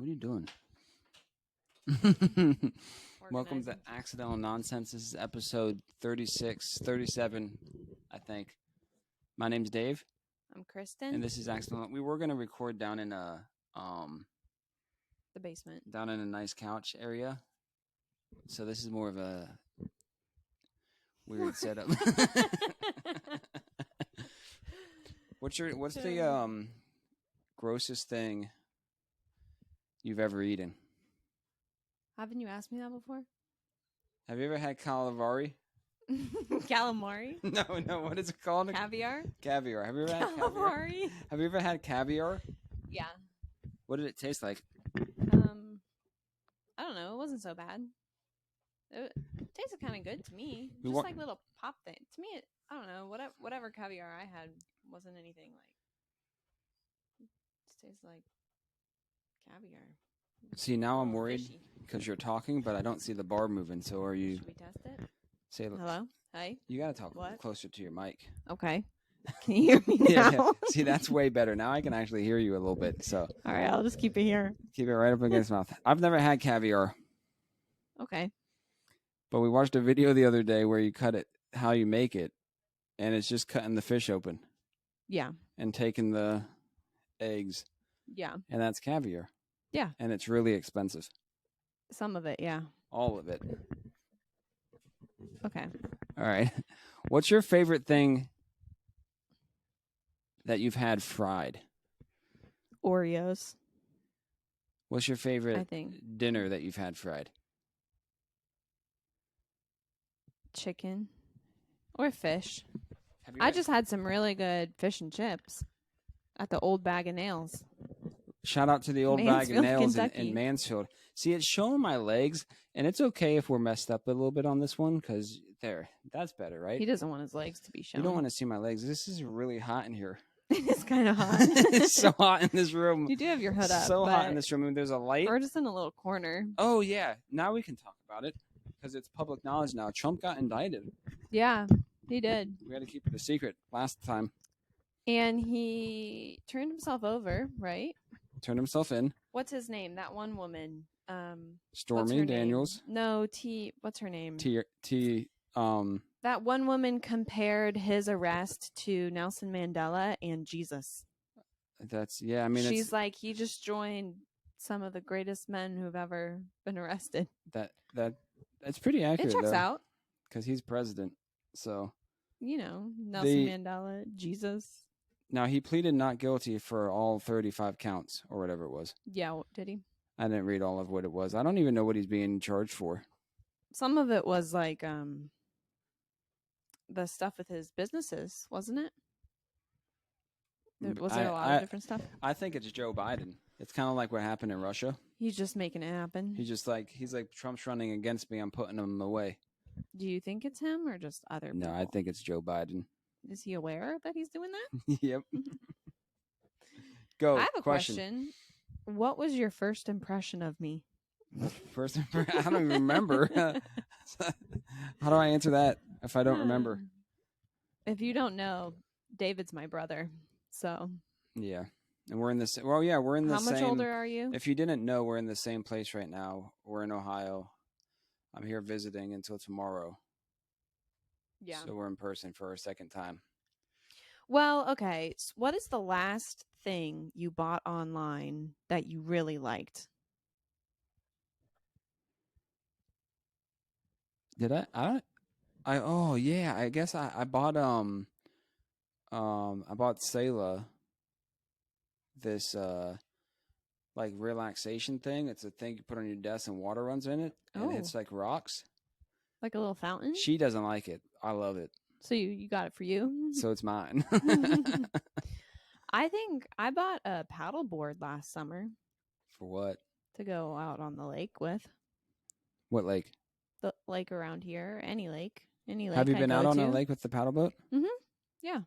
What are you doing? Welcome to Accidental Nonsense. This is episode 36, 37, I think. My name's Dave. I'm Kristen. And this is Accidental. We were going to record down in a the basement. Down in a nice couch area. So this is more of a weird setup. What's the grossest thing you've ever eaten? Haven't you asked me that before? Have you ever had calamari? Calamari? No. What is it called? Caviar? Caviar. Have you ever had calamari? Caviar? Have you ever had caviar? Yeah. What did it taste like? I don't know. It wasn't so bad. It tasted kind of good to me. Just like little pop thing. To me, I don't know. Whatever caviar I had wasn't anything like. It tastes like caviar. See, now I'm worried because you're talking, but I don't see the bar moving. So are you? Should we test it? Say hello. Hi. You gotta talk closer to your mic. Okay. Can you hear me now? Yeah. See, that's way better. Now I can actually hear you a little bit. So. All right, I'll just keep it here. Keep it right up against the mouth. I've never had caviar. Okay. But we watched a video the other day where you cut it, how you make it, and it's just cutting the fish open. Yeah. And taking the eggs. Yeah. And that's caviar. Yeah. And it's really expensive. Some of it, yeah. All of it. Okay. All right. What's your favorite thing that you've had fried? Oreos. What's your favorite dinner that you've had fried? Chicken or fish. I just had some really good fish and chips at the Old Bag of Nails. Shout out to the Old Bag of Nails in Mansfield. See, it's showing my legs, and it's okay if we're messed up a little bit on this one, because that's better, right? He doesn't want his legs to be shown. You don't want to see my legs. This is really hot in here. It's kind of hot. It's so hot in this room. You do have your hood up. So hot in this room. And there's a light. We're just in a little corner. Oh, yeah. Now we can talk about it, because it's public knowledge now. Trump got indicted. Yeah, he did. We had to keep it a secret last time. And he turned himself over, right? Turned himself in. What's his name? That one woman. Stormy Daniels. Name? No, what's her name? That one woman compared his arrest to Nelson Mandela and Jesus. I mean, she's like, he just joined some of the greatest men who've ever been arrested. That's pretty accurate. It checks out. Because he's president. So. Nelson Mandela, Jesus. Now, he pleaded not guilty for all 35 counts or whatever it was. Yeah, did he? I didn't read all of what it was. I don't even know what he's being charged for. Some of it was like the stuff with his businesses, wasn't it? Was there a lot of different stuff? I think it's Joe Biden. It's kind of like what happened in Russia. He's just making it happen. He's like, Trump's running against me. I'm putting him away. Do you think it's him or just other people? No, I think it's Joe Biden. Is he aware that he's doing that? Yep. Go. I have a question. What was your first impression of me? First impression? I don't even remember. How do I answer that if I don't remember? If you don't know, David's my brother. So. Yeah. And we're in this. Well, yeah, we're in the same. How much older are you? If you didn't know, we're in the same place right now. We're in Ohio. I'm here visiting until tomorrow. Yeah. So we're in person for our second time. Well, okay. So what is the last thing you bought online that you really liked? Did I oh yeah, I guess I bought I bought Selah this like relaxation thing. It's a thing you put on your desk and water runs in it and it's like rocks. Like a little fountain? She doesn't like it. I love it. So you got it for you? So it's mine. I think I bought a paddle board last summer. For what? To go out on the lake with. What lake? The lake around here. Any lake. Have you been out on a lake with the paddle boat? Mm-hmm. Yeah.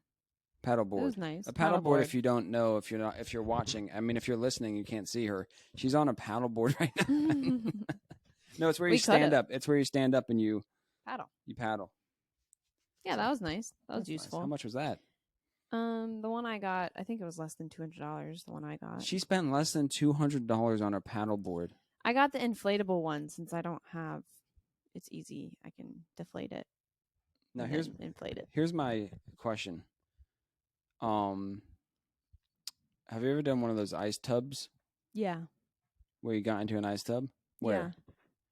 Paddleboard. It was nice. A paddleboard, if you don't know, if you're watching, I mean, if you're listening, you can't see her. She's on a paddleboard right now. No, it's where you stand up. It's where you stand up and you paddle. You paddle. Yeah, that was nice. That was useful. Nice. How much was that? The one I got, I think it was less than $200. The one I got. She spent less than $200 on her paddleboard. I got the inflatable one since I don't have. It's easy. I can deflate it. Now inflate it. Here's my question. Have you ever done one of those ice tubs? Yeah. Where you got into an ice tub? Where?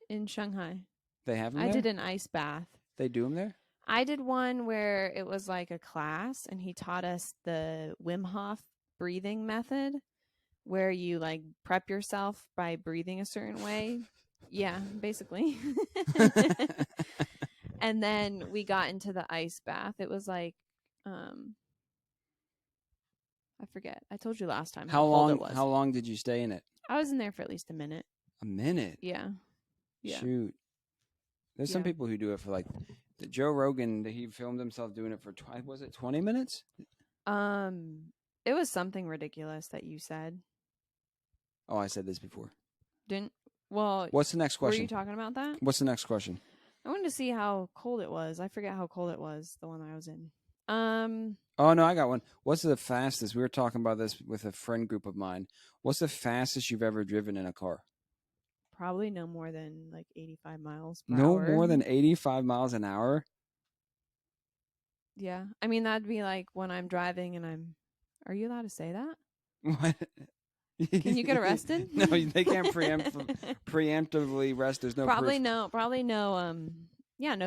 Yeah. In Shanghai. They have them I there? did an ice bath. They do them there? I did one where it was like a class, and he taught us the Wim Hof breathing method, where you like prep yourself by breathing a certain way. Yeah, basically. And then we got into the ice bath. It was like, I forget. I told you last time how cold it was. How long did you stay in it? I was in there for at least a minute. A minute? Yeah. Shoot. There's some people who do it for like Joe Rogan. He filmed himself doing it for 20 minutes? It was something ridiculous that you said. Oh, I said this before. What's the next question? Were you talking about that? What's the next question? I wanted to see how cold it was. I forget how cold it was, the one that I was in. Oh, no, I got one. What's the fastest? We were talking about this with a friend group of mine. What's the fastest you've ever driven in a car? Probably no more than like 85 miles per hour. No more than 85 miles an hour? Yeah. I mean, that'd be like when I'm driving and I'm... Are you allowed to say that? What? Can you get arrested? No, they can't preemptively arrest. There's no Probably proof. No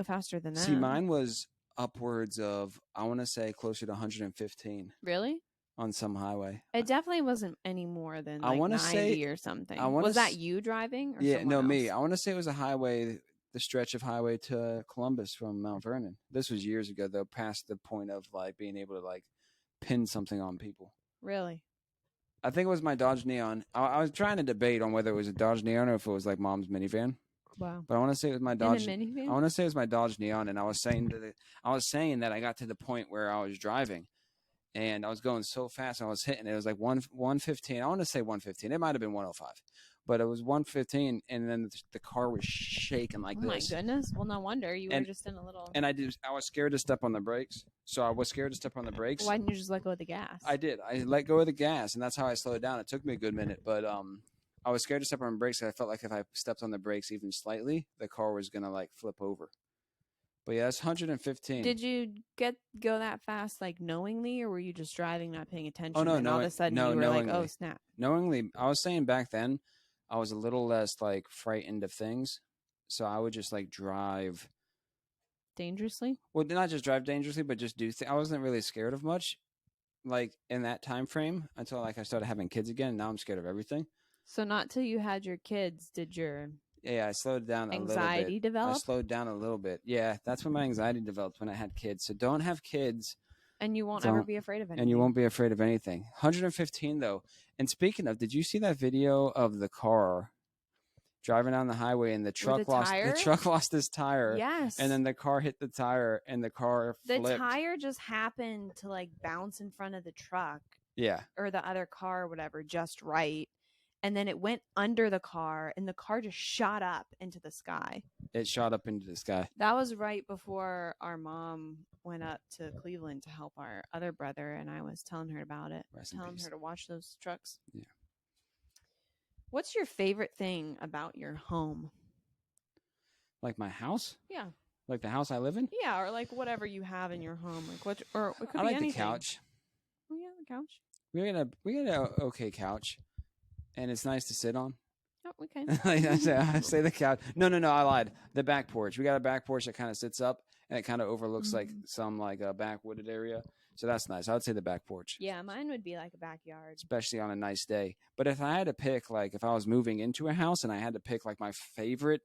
faster than that. See, mine was upwards of, I want to say, closer to 115. Really? On some highway. It definitely wasn't any more than like 90 or something. Was that you driving? Or no, else? Me. I want to say it was a highway, the stretch of highway to Columbus from Mount Vernon. This was years ago, though, past the point of like being able to like pin something on people. Really? I think it was my Dodge Neon. I was trying to debate on whether it was a Dodge Neon or if it was like Mom's minivan. Wow. But I want to say it was my Dodge. Minivan? I want to say it was my Dodge Neon, and I was saying that I got to the point where I was driving, and I was going so fast, I was hitting it. It was like 115. I want to say 115. It might have been 105, but it was 115, and then the car was shaking like this. Oh my goodness! Well, no wonder you were just in a little. And I was scared to step on the brakes, so I was scared to step on the brakes. Why didn't you just let go of the gas? I did. I let go of the gas, and that's how I slowed down. It took me a good minute, but I was scared to step on the brakes. I felt like if I stepped on the brakes even slightly, the car was gonna like flip over. But yeah, it's 115. Did you go that fast, like knowingly, or were you just driving, not paying attention? Oh no! And all of a sudden, you were knowingly. like, "Oh snap!" Knowingly, I was saying back then, I was a little less like frightened of things, so I would just like drive dangerously. Well, not just drive dangerously, but just do things. I wasn't really scared of much, like in that time frame until like I started having kids again. And now I'm scared of everything. So not till you had your kids did your I slowed down a little bit. Anxiety developed? I slowed down a little bit. Yeah, that's when my anxiety developed, when I had kids. So don't have kids. And you won't ever be afraid of anything. And you won't be afraid of anything. 115 though. And speaking of, did you see that video of the car driving down the highway and the truck lost his tire? Yes. And then the car hit the tire and the car flipped. The tire just happened to like bounce in front of the truck. Yeah. Or the other car or whatever, just right. And then it went under the car and the car just shot up into the sky. It shot up into the sky. That was right before our mom went up to Cleveland to help our other brother, and I was telling her about it. Telling her to watch those trucks. Yeah. What's your favorite thing about your home? Like my house? Yeah. Like the house I live in? Yeah, or like whatever you have in your home. Like what? Or it could I be like anything. the couch. Oh yeah, the couch. We got an okay couch, and it's nice to sit on. Oh, we can. I say the couch. No, I lied. The back porch. We got a back porch that kind of sits up, and it kind of overlooks like some like a backwooded area. So that's nice. I would say the back porch. Yeah, mine would be like a backyard. Especially on a nice day. But if I had to pick, like if I was moving into a house and I had to pick like my favorite,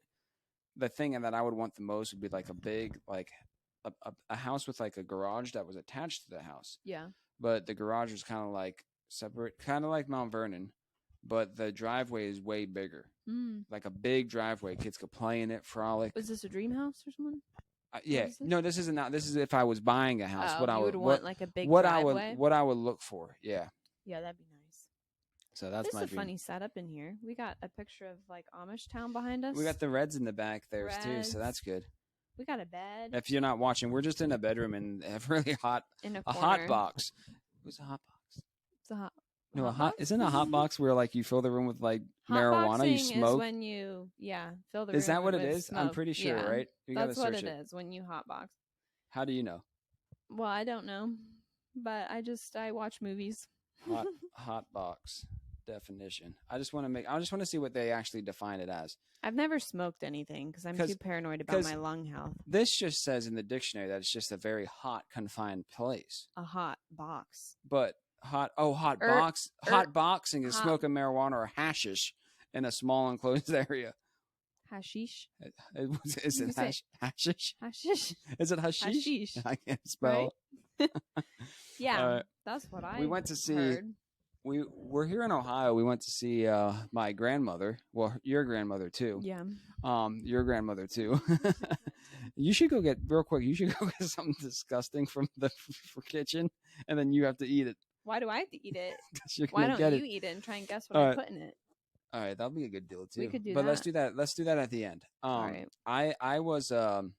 the thing that I would want the most would be like a big, like a house with like a garage that was attached to the house. Yeah. But the garage was kind of like separate, kind of like Mount Vernon. But the driveway is way bigger. Like a big driveway. Kids could play in it, frolic. Was this a dream house or something? Yeah. No, this isn't. This is if I was buying a house. What I would want, like a big driveway? What I would look for. Yeah. Yeah, that'd be nice. So that's my dream. This is a funny setup in here. We got a picture of like Amish town behind us. We got the Reds in the back there too, so that's good. We got a bed. If you're not watching, we're just in a bedroom in a really hot, in a hot box. What's a hot box? It's a hot. No, a hot hot box? isn't a hot box where like you fill the room with like Hot marijuana, you boxing smoke. is when you fill the Is room that what it with is? I'm smoke. pretty sure, Yeah, right? You gotta that's what search it it. is when you hot box. How do you know? Well, I don't know, but I watch movies. Hot box definition. I just want to see what they actually define it as. I've never smoked anything because I'm too paranoid about my lung health. This just says in the dictionary that it's just a very hot, confined place. A hot box. But hot boxing is smoking marijuana or hashish in a small enclosed area. Hashish. Is it hashish? Hashish. Is it hashish? Hashish. I can't spell. Right? Yeah, that's what I. We went to see. Heard. We're here in Ohio. We went to see my grandmother. Well, your grandmother too. Yeah. Your grandmother too. You should go get real quick. You should go get something disgusting from the kitchen, and then you have to eat it. Why do I have to eat it? Why don't you eat it and try and guess what I put in it? All right, that'll be a good deal too. We could do but that. let's do that. Let's do that at the end. All right. I was and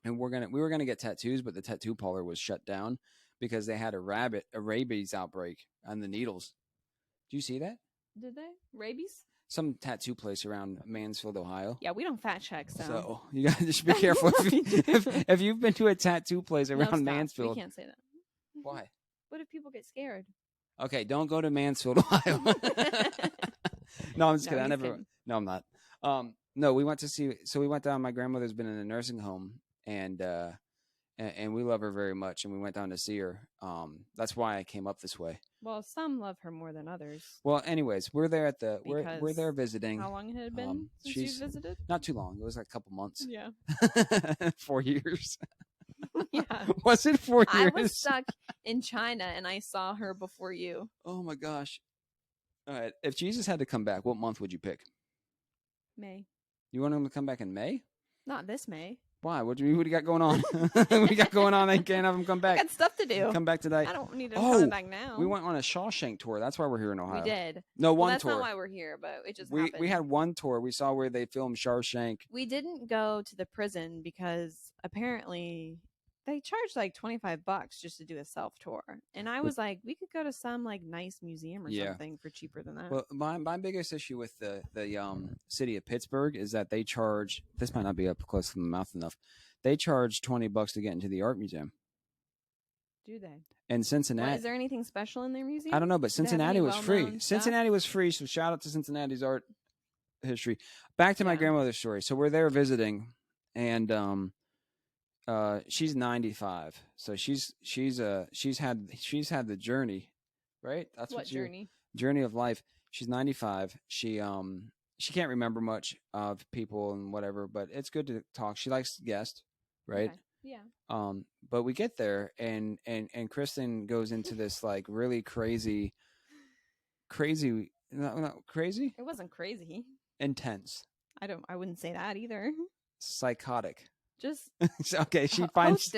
we were gonna get tattoos, but the tattoo parlor was shut down because they had a rabies outbreak on the needles. Do you see that? Did they? Rabies? Some tattoo place around Mansfield, Ohio. Yeah, we don't fact check, so you gotta just be careful if you've been to a tattoo place around Mansfield. We can't say that. Why? What if people get scared? Okay, don't go to Mansfield, Ohio. No, I'm just kidding. No, I'm not. No, we went to see. So we went down. My grandmother's been in a nursing home, and we love her very much. And we went down to see her. That's why I came up this way. Well, some love her more than others. Well, anyways, we're there at the we're there visiting. How long had it been since you visited? Not too long. It was like a couple months. Yeah. 4 years. Yeah. Was it 4 years? I was stuck in China and I saw her before you. Oh my gosh. All right. If Jesus had to come back, what month would you pick? May. You want him to come back in May? Not this May. Why? What do you got going on? What do you got going on? They can't have him come back. I got stuff to do. Come back today. I don't need him coming back now. We went on a Shawshank tour. That's why we're here in Ohio. We did. No, one tour. That's not why we're here, but it just happened. We had one tour. We saw where they filmed Shawshank. We didn't go to the prison because apparently they charged like $25 just to do a self tour, and I was like, we could go to some like nice museum or something for cheaper than that. Well, my biggest issue with the city of Pittsburgh is that they charge. This might not be up close to my mouth enough. They charge $20 to get into the art museum. Do they? In Cincinnati, is there anything special in their museum? I don't know, but Cincinnati was free. Cincinnati was free, so shout out to Cincinnati's art history. Back to my grandmother's story. So we're there visiting, and she's 95, so she's had the journey, right? That's what journey? Journey of life. She's 95. She can't remember much of people and whatever, but it's good to talk. She likes guests, right? Okay. Yeah. But we get there and Kristen goes into this like really crazy. Not crazy. It wasn't crazy. Intense. I wouldn't say that either. Psychotic. Just okay. She finds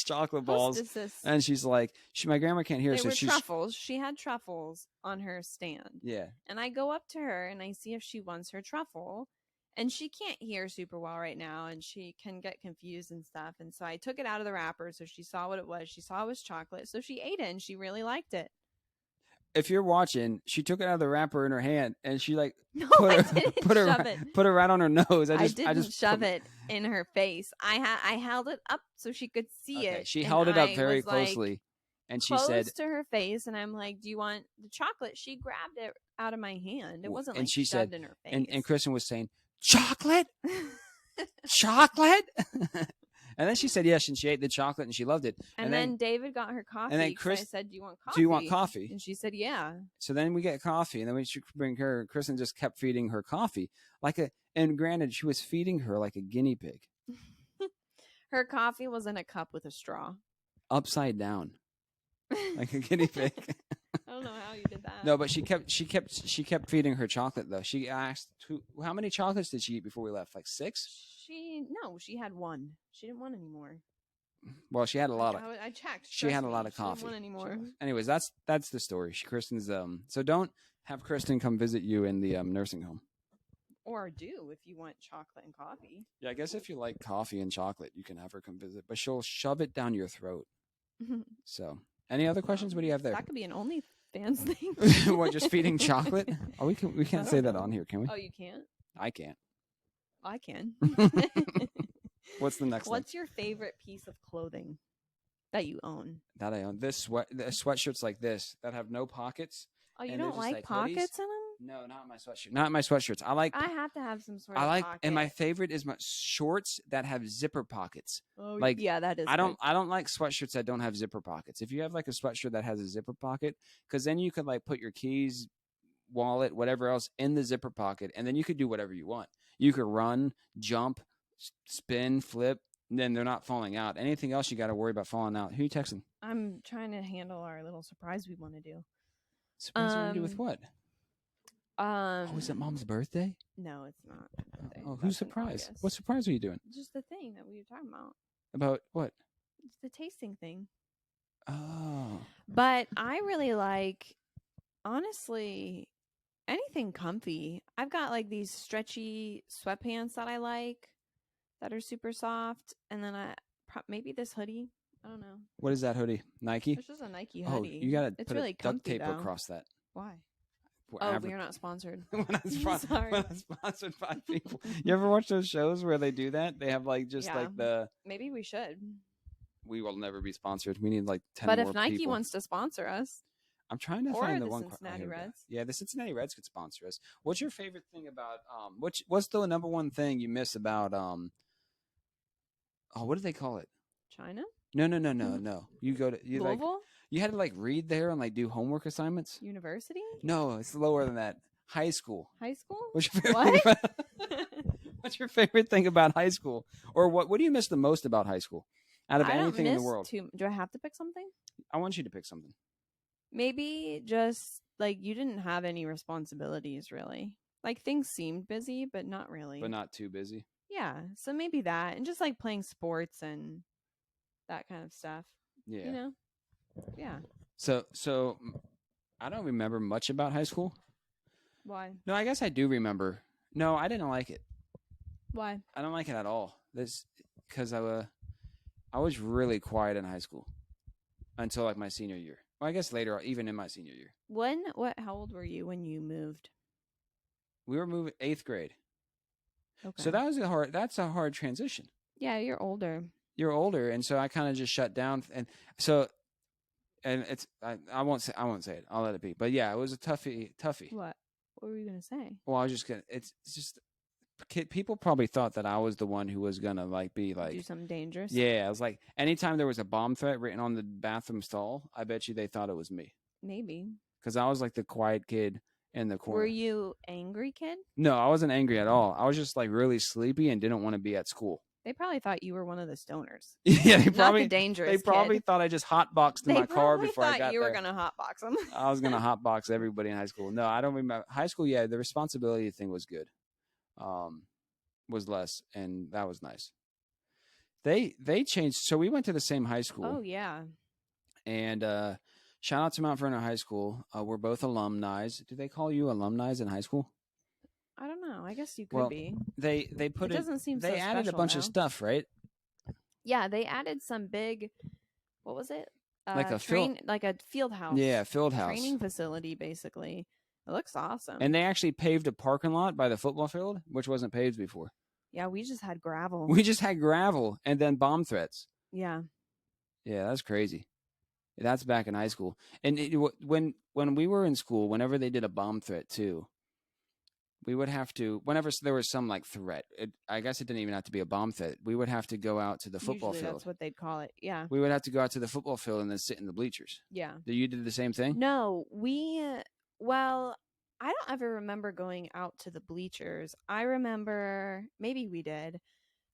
chocolate balls, and she's like, my grandma can't hear. They were truffles. She had truffles on her stand. Yeah. And I go up to her and I see if she wants her truffle, and she can't hear super well right now, and she can get confused and stuff. And so I took it out of the wrapper, so she saw what it was. She saw it was chocolate, so she ate it, and she really liked it. If you're watching, she took it out of the wrapper in her hand, and she like put it right on her nose. I just shove it in her face. I held it up so she could see it. She held it up very closely, and she said to her face, and I'm like, "Do you want the chocolate?" She grabbed it out of my hand. It wasn't and she shoved said, in her face. And Kristen was saying, "Chocolate, chocolate." And then she said yes, and she ate the chocolate, and she loved it. And then David got her coffee. And then I said, "Do you want coffee?" Do you want coffee? And she said, "Yeah." So then we get coffee, and then we should bring her. Kristen just kept feeding her coffee and granted, she was feeding her like a guinea pig. Her coffee was in a cup with a straw, upside down, like a guinea pig. I don't know how you did that. No, but she kept feeding her chocolate though. She asked, how many chocolates did she eat before we left? Like 6? She had one. She didn't want any more. Well, she had a lot of. I checked. She had a lot of coffee. She didn't want any more. Anyways, that's the story. Kristen's so don't have Kristen come visit you in the nursing home. Or do if you want chocolate and coffee. Yeah, I guess if you like coffee and chocolate, you can have her come visit, but she'll shove it down your throat. So Any other questions? What do you have there? That could be an OnlyFans thing. What, just feeding chocolate? Oh, we can't say that know. on here, can we? Oh, you can't? I can't. I can. What's the next one? What's your favorite piece of clothing that you own? That I own. The sweatshirts like this that have no pockets. Oh, you And they're don't just like pockets in them? No, not my sweatshirt. Not my sweatshirts. I have to have some sort I of like, pocket. and my favorite is my shorts that have zipper pockets. Oh, like, yeah, that is. I don't like sweatshirts that don't have zipper pockets. If you have like a sweatshirt that has a zipper pocket, because then you could like put your keys, wallet, whatever else in the zipper pocket, and then you could do whatever you want. You could run, jump, spin, flip, and then they're not falling out. Anything else you got to worry about falling out. Who are you texting? I'm trying to handle our little surprise we want to do. Surprise you want to do with what? Oh, is it Mom's birthday? No, it's not. Oh, who's surprised? What surprise are you doing? Just the thing that we were talking about. About what? It's the tasting thing. Oh. But I really like, honestly, anything comfy. I've got like these stretchy sweatpants that I like that are super soft. And then maybe this hoodie. I don't know. What is that hoodie? Nike? It's just a Nike hoodie. Oh, you got to put really a duct tape though. across that. Why? We're not sponsored. We're not sponsored by people. You ever watch those shows where they do that? They have like just like the. Maybe we should. We will never be sponsored. We need like 10 But more if Nike people. wants to sponsor us, I'm trying to or find the one. Cincinnati Reds. Yeah, the Cincinnati Reds could sponsor us. What's your favorite thing about what's the number one thing you miss about what do they call it? China? No. You go to Louisville? Like, you had to like read there and like do homework assignments. University? No, it's lower than that. High school. High school? What's your favorite thing what's your favorite thing about high school? Or what do you miss the most about high school? Out of anything in the world. Do I have to pick something? I want you to pick something. Maybe just like you didn't have any responsibilities really. Like things seemed busy, but not really. But not too busy. Yeah. So maybe that. And just like playing sports and that kind of stuff. Yeah. You know? Yeah. So I don't remember much about high school. Why? No, I guess I do remember. No, I didn't like it. Why? I don't like it at all. Because I was really quiet in high school until like my senior year. Well, I guess later, even in my senior year. How old were you when you moved? We were moving 8th grade. Okay. So that's a hard transition. Yeah, you're older. You're older, and so I kind of just shut down, and it's I won't say it. I'll let it be. But yeah, it was a toughie. What were you gonna say? Well, I was just gonna. It's just people probably thought that I was the one who was gonna like be like do something dangerous. Yeah, I was like, anytime there was a bomb threat written on the bathroom stall, I bet you they thought it was me. Maybe because I was like the quiet kid in the corner. Were you angry kid? No, I wasn't angry at all. I was just like really sleepy and didn't want to be at school. They probably thought you were one of the stoners. Yeah, they probably not the dangerous. They probably kid. thought I just hotboxed in my car before I got there. You were gonna hotbox them. I was gonna hotbox everybody in high school. No, I don't remember high school. Yeah, the responsibility thing was good, was less, and that was nice. They changed. So we went to the same high school. Oh yeah. And shout out to Mount Vernon High School. We're both alumni. Do they call you alumni in high school? I don't know. I guess you could be. They put it. Doesn't seem. They so added a bunch of stuff, right? Yeah, they added some big. What was it? Like a field house. Yeah, field house. Training facility, basically. It looks awesome. And they actually paved a parking lot by the football field, which wasn't paved before. Yeah, we just had gravel. We just had gravel and then bomb threats. Yeah. Yeah, that's crazy. That's back in high school. And when we were in school, whenever they did a bomb threat too, we would have to, whenever there was some like threat, I guess it didn't even have to be a bomb threat. We would have to go out to the football field. That's what they'd call it. Yeah. We would have to go out to the football field and then sit in the bleachers. Yeah. You did the same thing? No, I don't ever remember going out to the bleachers. I remember maybe we did.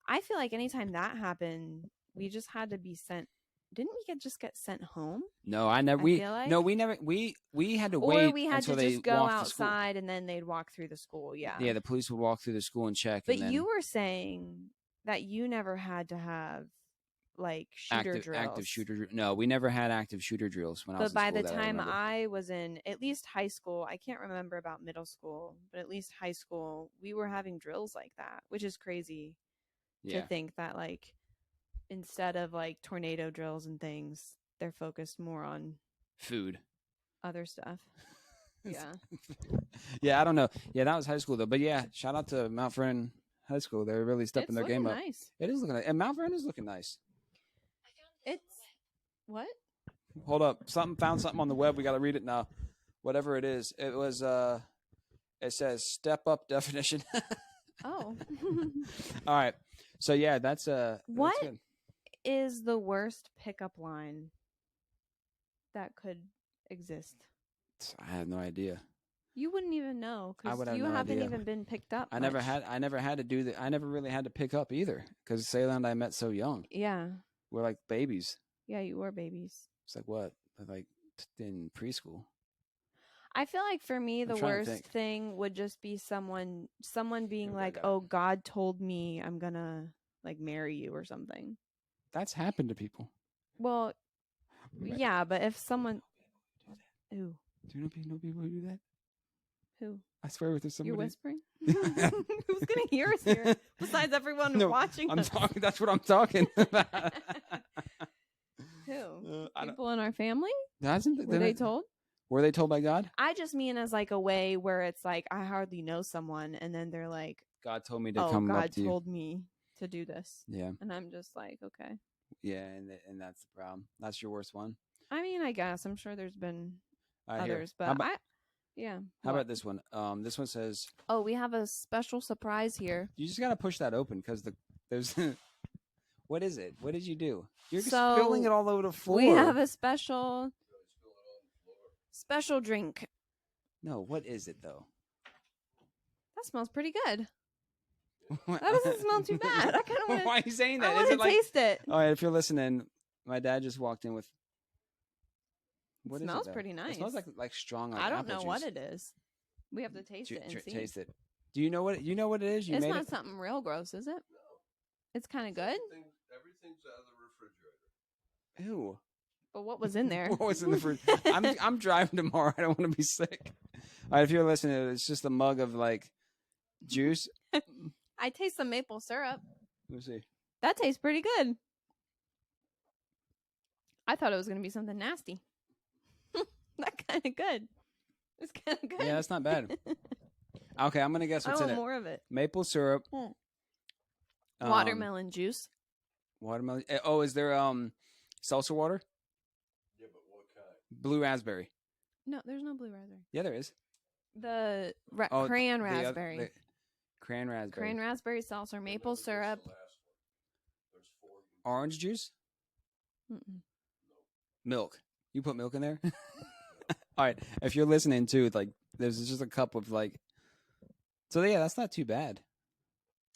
I feel like anytime that happened, we just had to be sent. Didn't we just get sent home? No, I never. We never. We had to wait. Or we had to just go outside and then they'd walk through the school. Yeah. Yeah, the police would walk through the school and check. But you were saying that you never had to have like shooter drills. Active shooter. No, we never had active shooter drills when I was in school. But by the time I was in at least high school, I can't remember about middle school, but at least high school, we were having drills like that, which is crazy to think that like instead of like tornado drills and things, they're focused more on Food. other stuff. Yeah. Yeah, I don't know. Yeah, that was high school though. But yeah, shout out to Mount Vernon High School. They're really stepping their game up. Nice. It is looking nice. And Mount Vernon is looking nice. It's what? Hold up. Found something on the web. We got to read it now. Whatever it is. It was it says step up definition. Oh. All right. So yeah, that's what that's good. is the worst pickup line that could exist? I have no idea. You wouldn't even know I would because have you no haven't idea. even been picked up. I never had to do that. I never really had to pick up either because Sayla and I met so young. Yeah. We're like babies. Yeah, you were babies. It's like what? Like in preschool. I feel like for me the trying to worst think. thing would just be someone being Maybe I like, got it. "Oh, God told me I'm gonna like marry you or something." That's happened to people. Well, yeah, but if someone, ooh, Do you know people who do that? who? I swear, there's somebody. You're whispering? Who's gonna hear us here besides everyone No, watching I'm us? talking. That's what I'm talking about. Who? I don't- People in our family? Hasn't Were they told? Were they told by God? I just mean as like a way where it's like I hardly know someone, and then they're like, God told me to "Oh, come God up to you. told me to do this," Yeah, and I'm just like, "Okay." yeah, and that's the problem. That's your worst one. I mean, I guess I'm sure there's been All right, here. others, How but about, yeah. how What? about this one? This one says Oh, we have a special surprise here. you just gotta push that open because there's. What is it? What did you do? You're So, spilling it all over the floor. We have a special drink. No, what is it though? That smells pretty good. That doesn't smell too bad. I kind of want Why are you saying to. that? I want Is to it like? taste it. All right, if you're listening, my dad just walked in with. What is Smells though? pretty nice. It smells like strong. I don't apple know juice. what it is. We have to taste it and see. Taste it. Do you know what it is? You It's made not it. something real gross, is it? It's kind of good. Everything's out of the refrigerator. Ew. But what was in there? What was in the fridge? I'm driving tomorrow. I don't want to be sick. All right, if you're listening, it's just a mug of like juice. I taste some maple syrup. Let me see. That tastes pretty good. I thought it was going to be something nasty. That kind of good. It's kind of good. Yeah, that's not bad. Okay, I'm gonna guess I what's in want it. more of it. Maple syrup. Watermelon juice. Watermelon. Oh, is there seltzer water? Yeah, but what kind? Blue raspberry. No, there's no blue raspberry. Yeah, there is. The Oh, crayon the other- raspberry. Crayon raspberry. Crayon raspberry seltzer, maple There's syrup. the last one. There's 4. You can- Orange juice. Mm-mm. Milk. You put milk in there? All right. If you're listening too, like there's just a cup of like. So yeah, that's not too bad.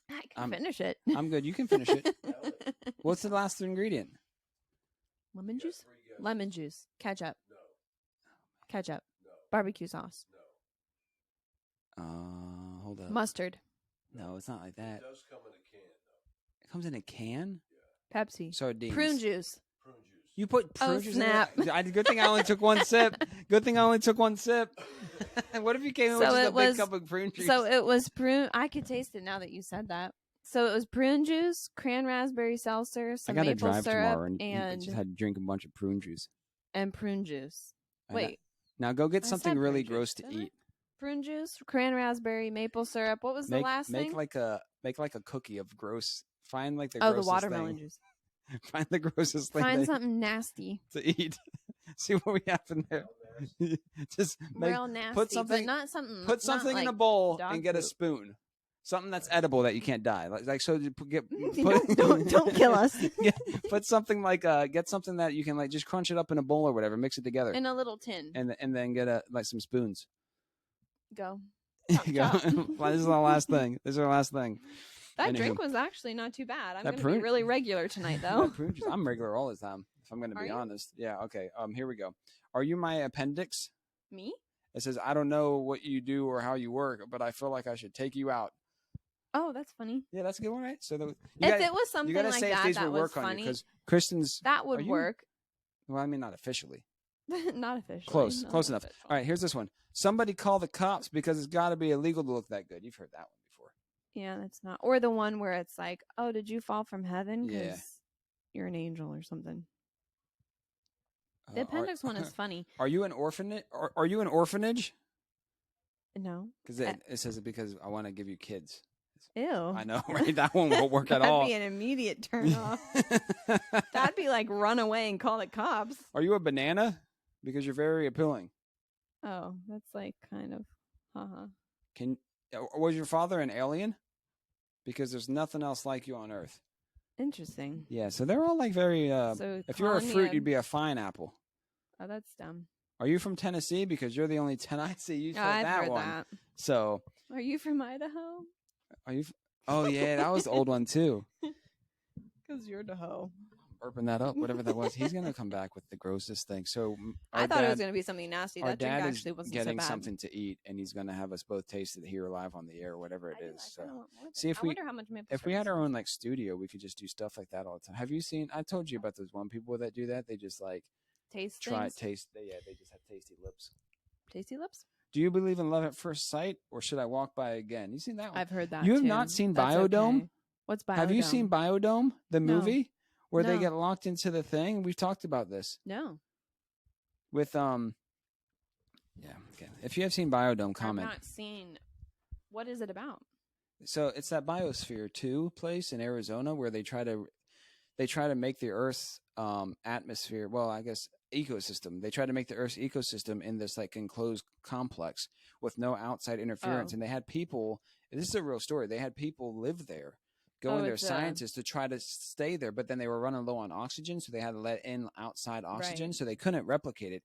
I can finish it. I'm good. You can finish it. What's the last ingredient? Lemon you got juice? 3 guesses. Lemon juice. Ketchup. No. Ketchup. No. Barbecue sauce. No. Hold up. Mustard. No, it's not like that. It does come in a can, though. It comes in a can. Pepsi. Sardines. Prune juice. Prune juice. You put prune Oh, juice snap. in there? Good thing I only took one sip. Good thing I only took one sip. What if you came in with So just it a big was- cup of prune juice? So it was prune. I could taste it now that you said that. So it was prune juice, crayon raspberry seltzer, I some gotta maple drive syrup, tomorrow and just had to drink a bunch of prune juice. and prune juice. I know. Wait, Now go get I something said really prune gross juice, to didn't I? eat. prune juice, crayon raspberry, maple syrup. What was the last make thing? like a cookie of gross. Find like the Oh, the grossest watermelon thing. juice. Find the grossest thing Find they- something nasty. to eat. See what we have in there. Just make, Real nasty. put something. but not something. Put something not in a like bowl dog and get a poop. spoon. Something that's edible that you can't die. Like so, you get Don't kill us. Put something like get something that you can like just crunch it up in a bowl or whatever, mix it together, In a little tin. and then get like some spoons. Go. You go. Well, this is our last thing. This is our last thing. That Anywho. drink was actually not too bad. I'm That going to prune- be really regular tonight, That though. prune juice, I'm regular all the time. If I'm going to Are be you? honest. Yeah. Okay. Here we go. Are you my appendix? Me? It says I don't know what you do or how you work, but I feel like I should take you out. Oh, that's funny. Yeah, that's a good one, right? So If it was something you gotta like say if that, these that would was work on you funny. because Kristen's. That Are would you- work. Well, I mean, not officially. Not officially. Close, No, close not enough. official. All right, here's this one. Somebody call the cops because it's got to be illegal to look that good. You've heard that one before. Yeah, that's not. Or the one where it's like, oh, did you fall from heaven? Yeah. Because you're an angel or something. The appendix one is funny. Are you an orphanage? Are you an orphanage? No. Because it says it because I want to give you kids. Ew. I know, right? That one won't work at all. That'd be an immediate turn off. That'd be like run away and call the cops. Are you a banana? Because you're very appealing. Oh, that's like kind of, haha. Was your father an alien? Because there's nothing else like you on Earth. Interesting. Yeah, so they're all like very. So if you're a fruit, you'd be a fine apple. Oh, that's dumb. Are you from Tennessee? Because you're the only I see you said I've that heard one. that. So. Are you from Idaho? Are you? Oh yeah, that was the old one too. Because you're the hoe. Burping that up, whatever that was. He's gonna come back with the grossest thing. So I thought it was gonna be something nasty. Our That drink dad actually is wasn't getting so bad. something to eat, and he's gonna have us both taste it here live on the air, whatever it is. So see I wonder how much maple if we syrup had is. our own like studio, we could just do stuff like that all the time. Have you seen? I told you about those one people that do that. They just like taste taste. They just have tasty lips. Tasty lips. Do you believe in love at first sight, or should I walk by again? You seen that one? I've heard that. You have too. not seen That's Biodome? okay. What's Biodome? Have you seen Biodome, the No. movie where they No. get locked into the thing? We've talked about this No. with yeah. Okay. If you have seen Biodome, comment. I've not seen. What is it about? So it's that Biosphere 2 place in Arizona where they try to make the Earth's atmosphere. Well, I guess ecosystem. They try to make the Earth's ecosystem in this like enclosed complex with no outside interference. Oh. And they had people. This is a real story. They had people live there, go in there, scientists to try to stay there, but then they were running low on oxygen, so they had to let in outside oxygen, so they couldn't replicate it.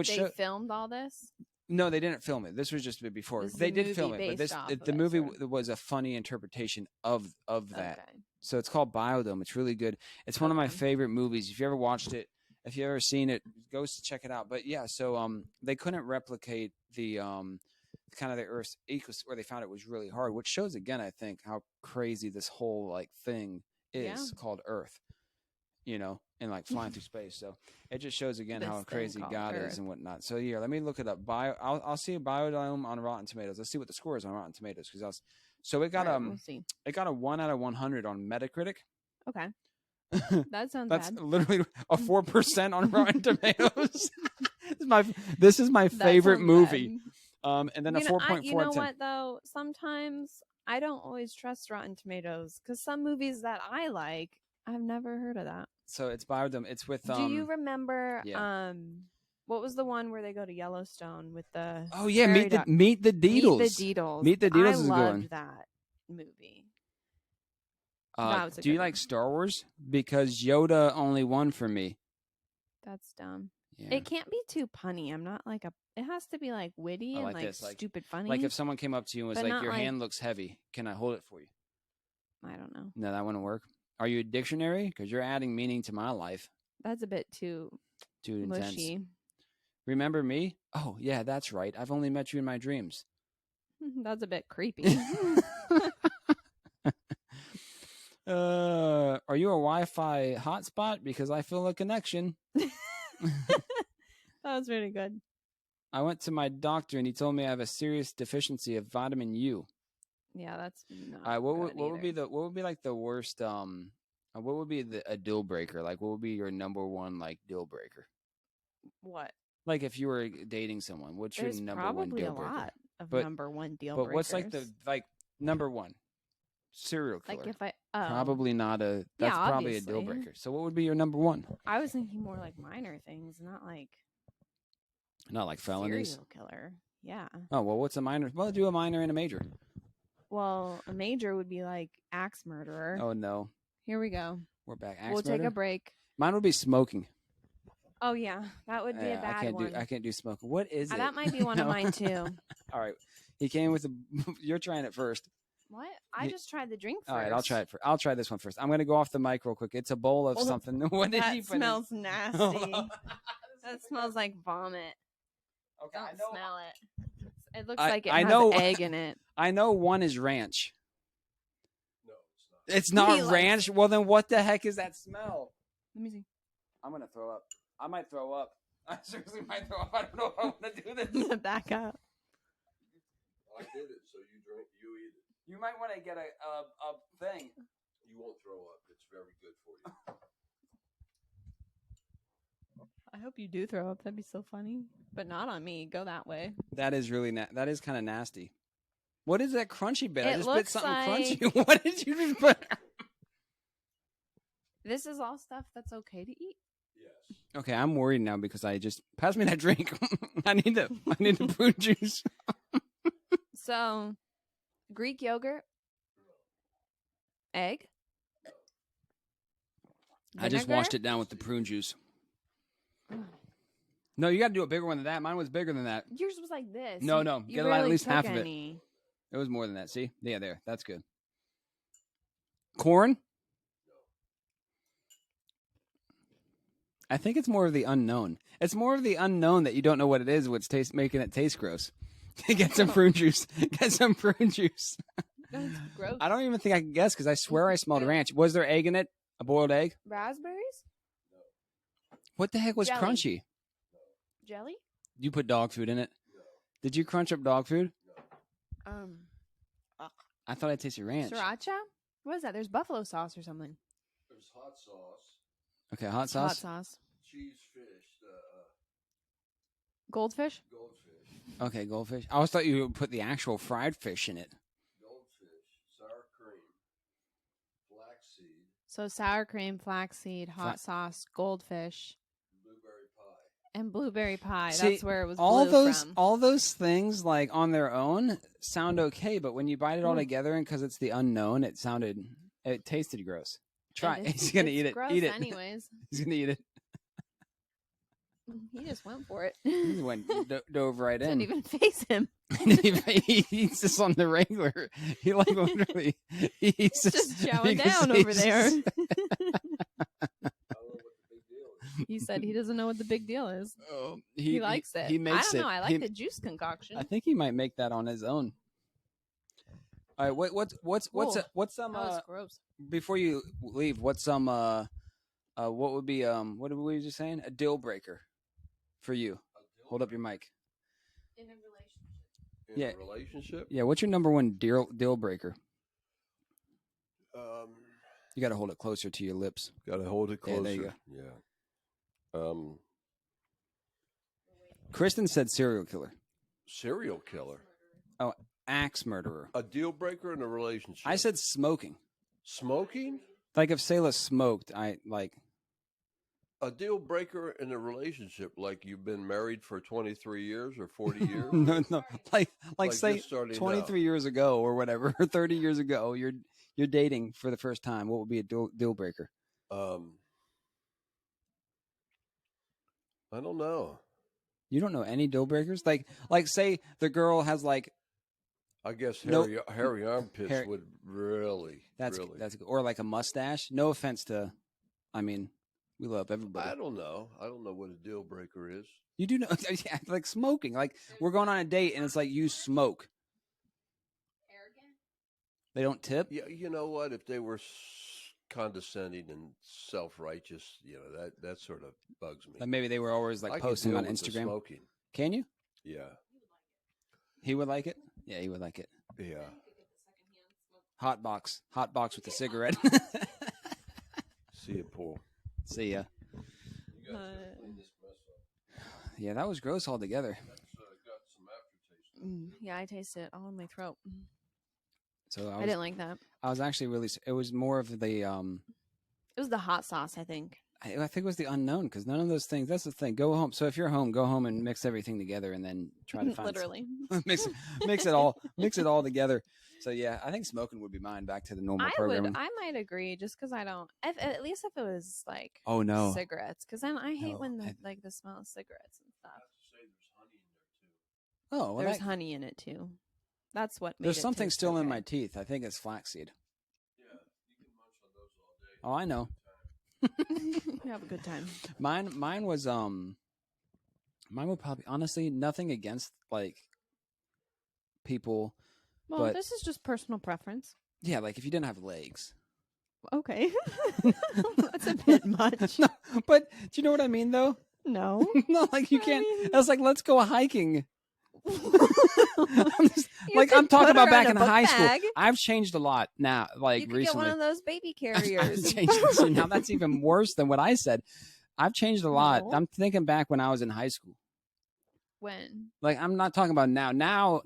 They filmed all this. No, they didn't film it. This was just before. This is They a did movie film it, based but off of the it, movie sort of. was a funny interpretation of that. Okay. So it's called Biodome. It's really good. It's one of my Okay. favorite movies. If you ever watched it, if you ever seen it, go check it out. But yeah, so they couldn't replicate the kind of the Earth's ecosystem, where they found it was really hard, which shows again, I think, how crazy this whole like thing is called Earth. You know, and like flying through space. So it just shows again This how thing crazy called God Earth. is and whatnot. So yeah, let me look it up. I'll see a Biodome on Rotten Tomatoes. Let's see what the score is on Rotten Tomatoes because so it got We'll see. it got a 1 out of 100 on Metacritic. Okay. That sounds That's bad. literally a 4% on Rotten Tomatoes. This is my That favorite sounds movie. bad. And then a You know, 4.4. you know what though? Sometimes I don't always trust Rotten Tomatoes because some movies that I like, I've never heard of that. So it's Biodome. It's with Do you remember? yeah. What was the one where they go to Yellowstone with the? Oh yeah, prairie Meet the dog- Deedles. Meet the Deedles. Meet the Deedles I is a good loved one. that movie. That was a Do you good like one. Star Wars? Because Yoda only won for me. That's dumb. Yeah. It can't be too punny. I'm not like a. It has to be like witty I and like like this, like- stupid funny. Like if someone came up to you and was But like, not "Your like- hand looks heavy. Can I hold it for you?" I don't know. No, that wouldn't work. Are you a dictionary? Because you're adding meaning to my life. That's a bit too Too intense. mushy. Remember me? Oh yeah, that's right. I've only met you in my dreams. That's a bit creepy. Are you a Wi-Fi hotspot? Because I feel a connection. That was really good. I went to my doctor and he told me I have a serious deficiency of vitamin U. Yeah, that's not. What good would be either. what would be like the worst what would be a deal breaker? Like what would be your number one like deal breaker? What? Like if you were dating someone, what's There's your number one probably deal a breaker? lot of But- number one deal But breakers. what's like the number one serial killer? like if I oh, Probably not a. That's Yeah, probably a deal obviously. breaker. So what would be your number one? I was thinking more like minor things, not like Not like felonies. serial killer. Yeah. Oh well, what's a minor? Well, do a minor and a major. Well, a major would be like axe murderer. Oh no, Here we go. we're back. We'll take a murder? break. Mine would be smoking. Oh yeah, that would be a Yeah, bad I can't one. do. I can't do smoking. What is it? That might be one of No. mine too. All right, he came with a. You're trying it first. What? I You- just tried the drink first. All right, I'll try it. I'll try this one first. I'm gonna go off the mic real quick. It's a bowl of Oh, something. What did That he put in? smells nasty. Hold on. That smells like vomit. Okay, I Don't know. smell it. It looks I- like it I has know- egg in it. I know one is ranch. No, it's not. It's not He likes- ranch. Well, then what the heck is that smell? Let me see. I'm gonna throw up. I might throw up. I seriously might throw up. I don't know if I want to do this. Back up. I did it, so you drink, you eat it. You might want to get a thing. You won't throw up. It's very good for you. I I hope you do throw up. That'd be so funny. But not on me. Go that way. That is really that is kind of nasty. What is that crunchy bit? I It just bit looks something like- crunchy. What did you just put? This is all stuff that's okay to eat. Yes. Okay, I'm worried now because I just pass me that drink. I need the prune juice. So, Greek yogurt, egg. I just washed it down with the prune juice. No, you got to do a bigger one than that. Mine was bigger than that. Yours was like this. No, You- no, you get at barely least half took of it. any. It was more than that. See? Yeah, there. That's good. Corn? I think it's more of the unknown. It's more of the unknown that you don't know what it is, what's making it taste gross. Get some prune juice. Get some prune juice. That's gross. I don't even think I can guess because I swear I smelled ranch. Was there egg in it? A boiled egg? Raspberries? What the heck was Jelly. crunchy? Jelly? You put dog food in it? Did you crunch up dog food? I thought I tasted ranch. Sriracha? What is that? There's buffalo sauce or something. There's hot sauce, Okay, hot sauce. Hot sauce. cheese fish, Goldfish? goldfish, Okay, goldfish. I always thought you would put the actual fried fish in it. goldfish, sour cream, flaxseed, So sour cream, flaxseed, hot sauce, goldfish, blueberry pie. and blueberry pie. See, That's where it was all blue those from. all those things like on their own sound okay, but when you bite it all Mm. together and because it's the unknown, it tasted gross. Try it. It is- He's gonna it's eat it. gross Eat it. anyways. He's gonna eat it. He just went for it. He just went dove right Didn't in. even face him. he eats this on the regular. He like literally he eats this. Just you chowing can down see over there. I don't know what the big deal is. He said he doesn't know what the big deal is. Oh, He likes it. He makes I don't know. it. I like He- the juice concoction. I think he might make that on his own. All right, what's Whoa. what's some that was gross. before you leave? What's some what would be what were we just saying? A deal breaker for you. Hold up your mic. In a relationship. In Yeah. a relationship, Yeah, what's your number one deal breaker? um, You got to hold it closer to your lips. gotta hold it Yeah, closer. there you Yeah. Kristen said serial killer, Serial killer, axe murderer. a deal breaker in a relationship. I said smoking. smoking. Like if Sayla smoked, I like. A deal breaker in a relationship, like you've been married for 23 years or 40 years. no, like say just starting 23 years ago or whatever, or 30 years ago, you're dating for the first time. What would be a deal breaker? I don't know. You don't know any deal breakers? Like say the girl has like I guess No. hairy armpits Hairy- would really. that's really. or like a mustache. No offense to, I mean, we love everybody. I don't know. I don't know what a deal breaker is. You do know, yeah, like smoking. Like we're going on a date and it's like you smoke. Arrogant? They don't tip. Yeah, you know what? If they were condescending and self-righteous, that sort of bugs me. Like maybe they were always I like could posting deal on with the Instagram. smoking. Can you? Yeah, He would like it. Yeah, he would like it. yeah. Hot box with the cigarette. See it, Paul. See ya. You guys gotta clean this mess up. Yeah, that was gross altogether. That's got some aftertaste. Yeah, I taste it all in my throat. So I didn't like that. I was actually really. It was more of the. It was the hot sauce, I think. I think it was the unknown because none of those things. That's the thing. Go home. So if you're home, go home and mix everything together, and then try to find Literally. mix it all together. So yeah, I think smoking would be mine. Back to the normal I programming. would. I might agree, just because I don't. At least if it was like Oh no. cigarettes, because then I hate No, when I- the smell of cigarettes and stuff. I have to say there's honey in there too. Oh, well, There's that- honey in it too. That's what. Made there's it something taste still in okay. my teeth. I think it's flaxseed. Yeah, you can munch on those all day. Oh, I know. You have a good time. Mine was mine would probably honestly nothing against like people. Well, But- this is just personal preference. Yeah, like if you didn't have legs. Okay, that's a bit much. No, but do you know what I mean though? No. No, like you I can't. mean- I was like, let's go hiking. I'm just- You like could I'm talking put her about back a in book high bag. school. I've changed a lot now. Like You could recently, get one of those baby I've carriers. changed. See, now that's even worse than what I said. I've changed a lot. No. I'm thinking back when I was in high school. When? Like, I'm not talking about now.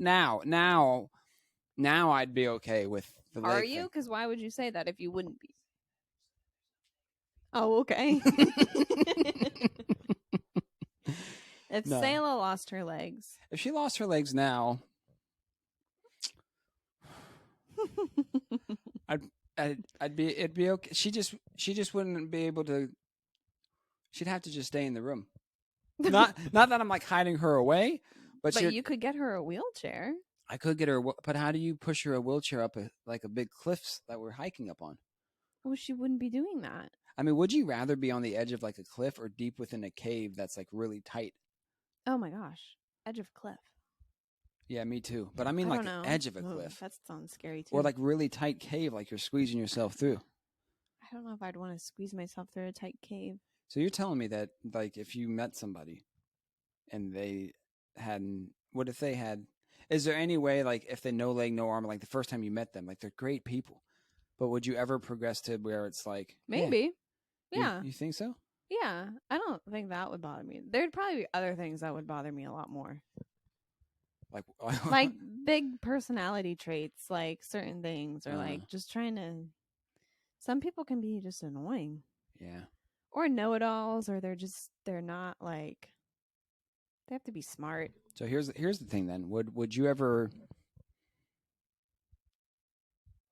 Now I'd be okay with the leg Are you? Because why would you say that if you wouldn't be? Oh, okay. If No. Sayla lost her legs, If she lost her legs now, it'd be okay. She just wouldn't be able to. She'd have to just stay in the room. Not that I'm like hiding her away, but you could get her a wheelchair. I could get her. But how do you push her a wheelchair up like a big cliffs that we're hiking up on? Well, she wouldn't be doing that. I mean, would you rather be on the edge of like a cliff or deep within a cave that's like really tight? Oh my gosh, edge of cliff. Yeah, me too. But I mean, I like don't the know. edge of a Ugh, cliff, that sounds scary too. or like really tight cave, like you're squeezing yourself through. I don't know if I'd want to squeeze myself through a tight cave. So you're telling me that, like, if you met somebody and they hadn't, what if they had? Is there any way, like, if they no leg, no arm, like the first time you met them, like they're great people, but would you ever progress to where it's like Maybe, yeah. You think so? Yeah, I don't think that would bother me. There'd probably be other things that would bother me a lot more. Like big personality traits, like certain things, or like just trying to. Some people can be just annoying. Yeah. Or know-it-alls, or they're not like. They have to be smart. So here's the thing then. Would you ever?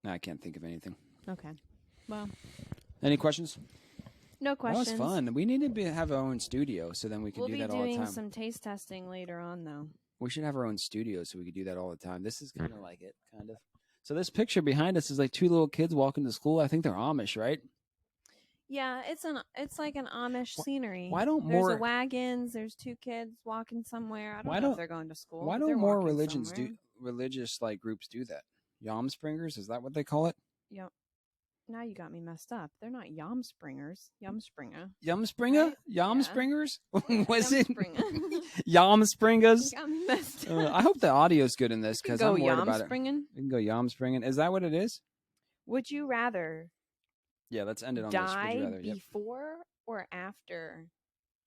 No, I can't think of anything. Okay. Well. Any questions? No questions. That was fun. We need to have our own studio so then we can do that all the time. We'll be doing some taste testing later on, though. We should have our own studio so we could do that all the time. This is kind of like it, kind of. So this picture behind us is like two little kids walking to school. I think they're Amish, right? Yeah, it's like an Amish scenery. Why don't there's more a wagons? There's two kids walking somewhere. I don't know if they're going to school. Why don't more religions religious like groups do that? Yamspringers, is that what they call it? Yep. Now you got me messed up. They're not Yamspringers. Yamspringer. Yamspringer? Right? Yamspringers? Yeah. Was it Yamspringers? Yamspringers? You got me messed up. I hope the audio's good in this because I'm worried about it. Yamspringen? We can go Yamspringen. Is that what it is? Would you rather Yeah, let's end it on this. Would you die rather? Yep. before or after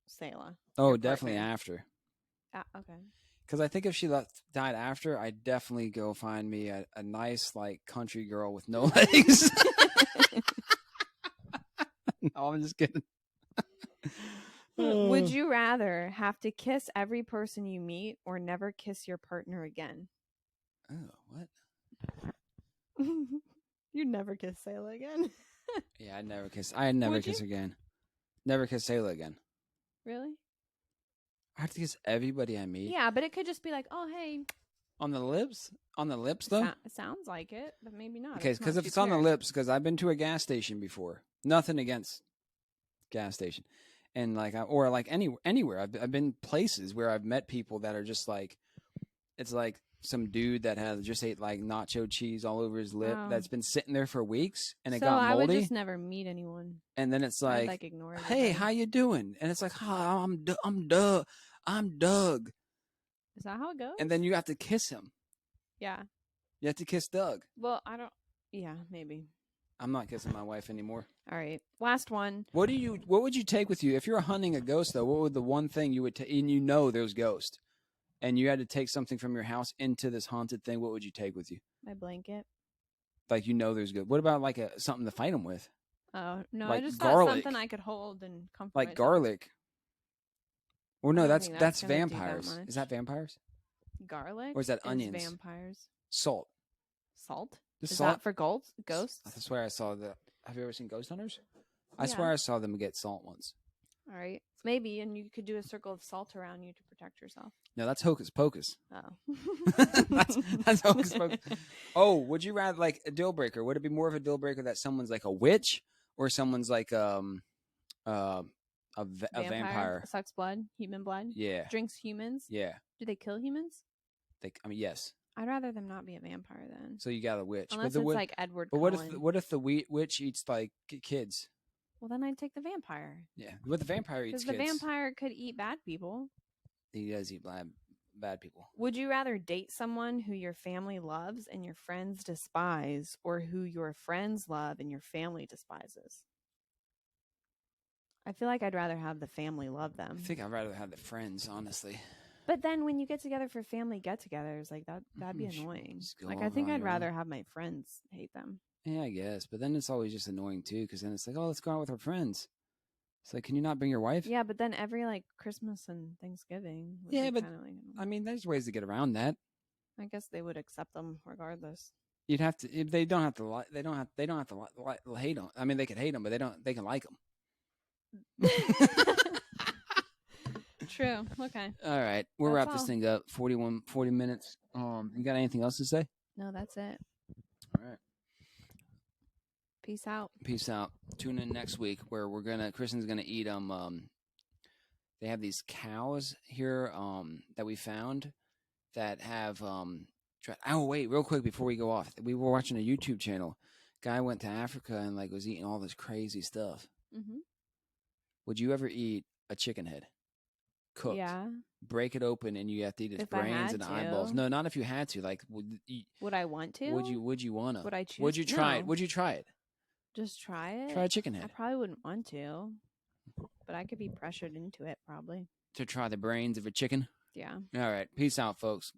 Sayla? Oh, definitely after. Okay. Because I think if she died after, I'd definitely go find me a nice, like, country girl with no legs. No, I'm just kidding. Would you rather have to kiss every person you meet or never kiss your partner again? Oh, what? You'd never kiss Sayla again. Yeah, I'd never kiss. I'd never kiss again. Never kiss Sayla again. Really? I have to kiss everybody I meet. Yeah, but it could just be like, oh, hey. On the lips? On the lips, though? It sounds like it, but maybe not. Okay, because if it's on the lips, because I've been to a gas station before. Nothing against gas station. And like, or like anywhere. I've been places where I've met people that are just like, it's like some dude that has just ate like nacho cheese all over his lip that's been sitting there for weeks and it got moldy. I would just never meet anyone. And then it's like ignore hey, how you doing? And it's like, oh, I'm Doug. Is that how it goes? And then you have to kiss him. Yeah. You have to kiss Doug. Well, I don't. Yeah, maybe. I'm not kissing my wife anymore. All right, last one. What would you take with you if you're hunting a ghost though? What would the one thing you would take? And you know there's ghosts, and you had to take something from your house into this haunted thing. What would you take with you? My blanket. Like there's good. What about like something to fight them with? Oh no, like I just garlic. thought something I could hold and comfort. Like myself. garlic. Or no, that's that's vampires. Is that vampires? Garlic. Or is that onions? Vampires. Salt. Salt. Is salt? That for ghosts? I swear I saw that. Have you ever seen Ghost Hunters? I swear I saw them get salt once. All right. Maybe, and you could do a circle of salt around you to protect yourself. No, that's hocus pocus. Oh. that's hocus pocus. Oh, would you rather, like, a deal breaker? Would it be more of a deal breaker that someone's like a witch or someone's like a vampire? Sucks blood, human blood? Yeah. Drinks humans? Yeah. Do they kill humans? Yes. I'd rather them not be a vampire then. So you got a witch. Unless it's like Edward But Cullen. what if the witch eats like kids? Well, then I'd take the vampire. Yeah, but the vampire eats kids. Because the vampire could eat bad people. He does eat bad people. Would you rather date someone who your family loves and your friends despise, or who your friends love and your family despises? I feel like I'd rather have the family love them. I think I'd rather have the friends, honestly. But then when you get together for family get-togethers, like that'd be annoying. Like I think I'd rather have my friends hate them. Yeah, I guess. But then it's always just annoying too, because then it's like, oh, let's go out with our friends. It's like, can you not bring your wife? Yeah, but then every like Christmas and Thanksgiving. Yeah, but like, I mean, there's ways to get around that. I guess they would accept them regardless. You'd have to. If they don't have to. They don't have. They don't have to hate them. I mean, they can hate them, but they don't. They can like them. True. Okay. All right, we'll That's wrap this all. thing up. 40 minutes. You got anything else to say? No, that's it. All right. Peace out. Peace out. Tune in next week where Kristen's gonna eat they have these cows here that we found that have oh wait, real quick before we go off. We were watching a YouTube channel. Guy went to Africa and like was eating all this crazy stuff. Mm-hmm. Would you ever eat a chicken head? Cooked. Yeah. Break it open and you have to eat its If I brains had and eyeballs. to. No, not if you had to. Like Would I want to? would you wanna? Would I choose? Would you try it? No. Would you try it? Just try it? Try a chicken I head. probably wouldn't want to. But I could be pressured into it probably. To try the brains of a chicken? Yeah. All right. Peace out, folks.